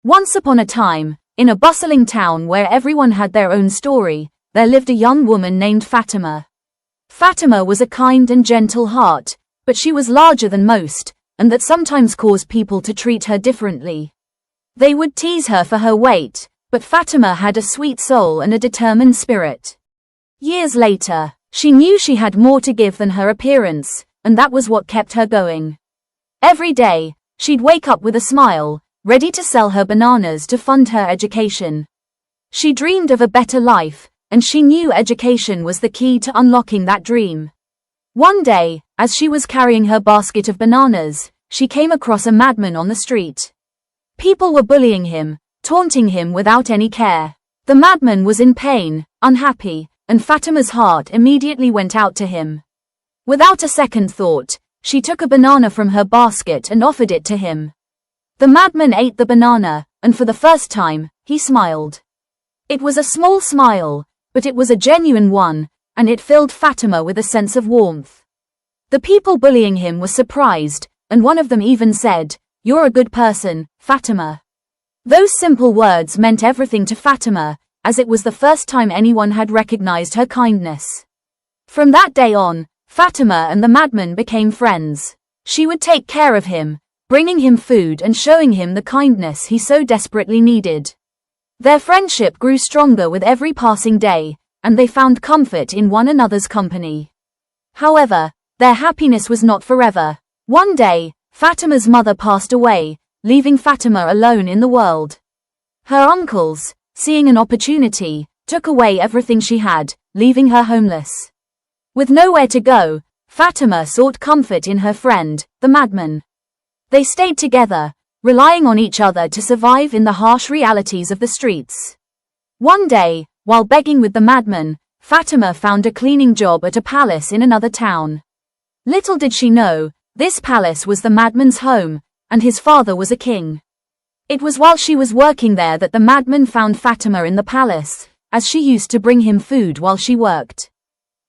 Once upon a time, in a bustling town where everyone had their own story, there lived a young woman named Fatima. Fatima was a kind and gentle heart, but she was larger than most, and that sometimes caused people to treat her differently. They would tease her for her weight, but Fatima had a sweet soul and a determined spirit. Years later, she knew she had more to give than her appearance, and that was what kept her going. Every day, she'd wake up with a smile, ready to sell her bananas to fund her education. She dreamed of a better life, and she knew education was the key to unlocking that dream. One day, as she was carrying her basket of bananas, she came across a madman on the street. People were bullying him, taunting him without any care. The madman was in pain, unhappy, and Fatima's heart immediately went out to him. Without a second thought, she took a banana from her basket and offered it to him. The madman ate the banana, and for the first time, he smiled. It was a small smile, but it was a genuine one, and it filled Fatima with a sense of warmth. The people bullying him were surprised, and one of them even said, "You're a good person, Fatima." Those simple words meant everything to Fatima, as it was the first time anyone had recognized her kindness. From that day on, Fatima and the madman became friends. She would take care of him, bringing him food and showing him the kindness he so desperately needed. Their friendship grew stronger with every passing day, and they found comfort in one another's company. However, their happiness was not forever. One day, Fatima's mother passed away, leaving Fatima alone in the world. Her uncles, seeing an opportunity, took away everything she had, leaving her homeless. With nowhere to go, Fatima sought comfort in her friend, the madman. They stayed together, relying on each other to survive in the harsh realities of the streets. One day, while begging with the madman, Fatima found a cleaning job at a palace in another town. Little did she know, this palace was the madman's home, and his father was a king. It was while she was working there that the madman found Fatima in the palace, as she used to bring him food while she worked.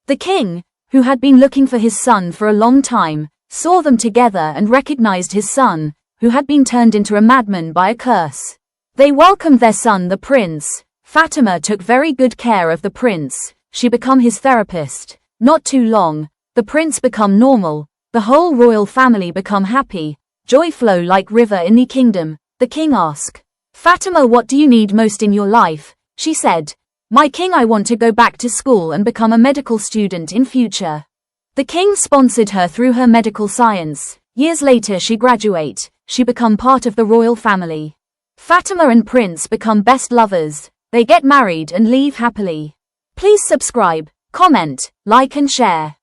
The king, who had been looking for his son for a long time, saw them together and recognized his son, who had been turned into a madman by a curse. They welcomed their son, the prince. Fatima took very good care of the prince. She became his therapist. Not too long, the prince became normal, the whole royal family become happy, joy flow like river in the kingdom. The king asked, "Fatima, what do you need most in your life?" She said, "My king, I want to go back to school and become a medical student in future." The king sponsored her through her medical science. Years later she graduate. She become part of the royal family. Fatima and prince become best lovers. They get married and live happily. Please subscribe, comment, like and share.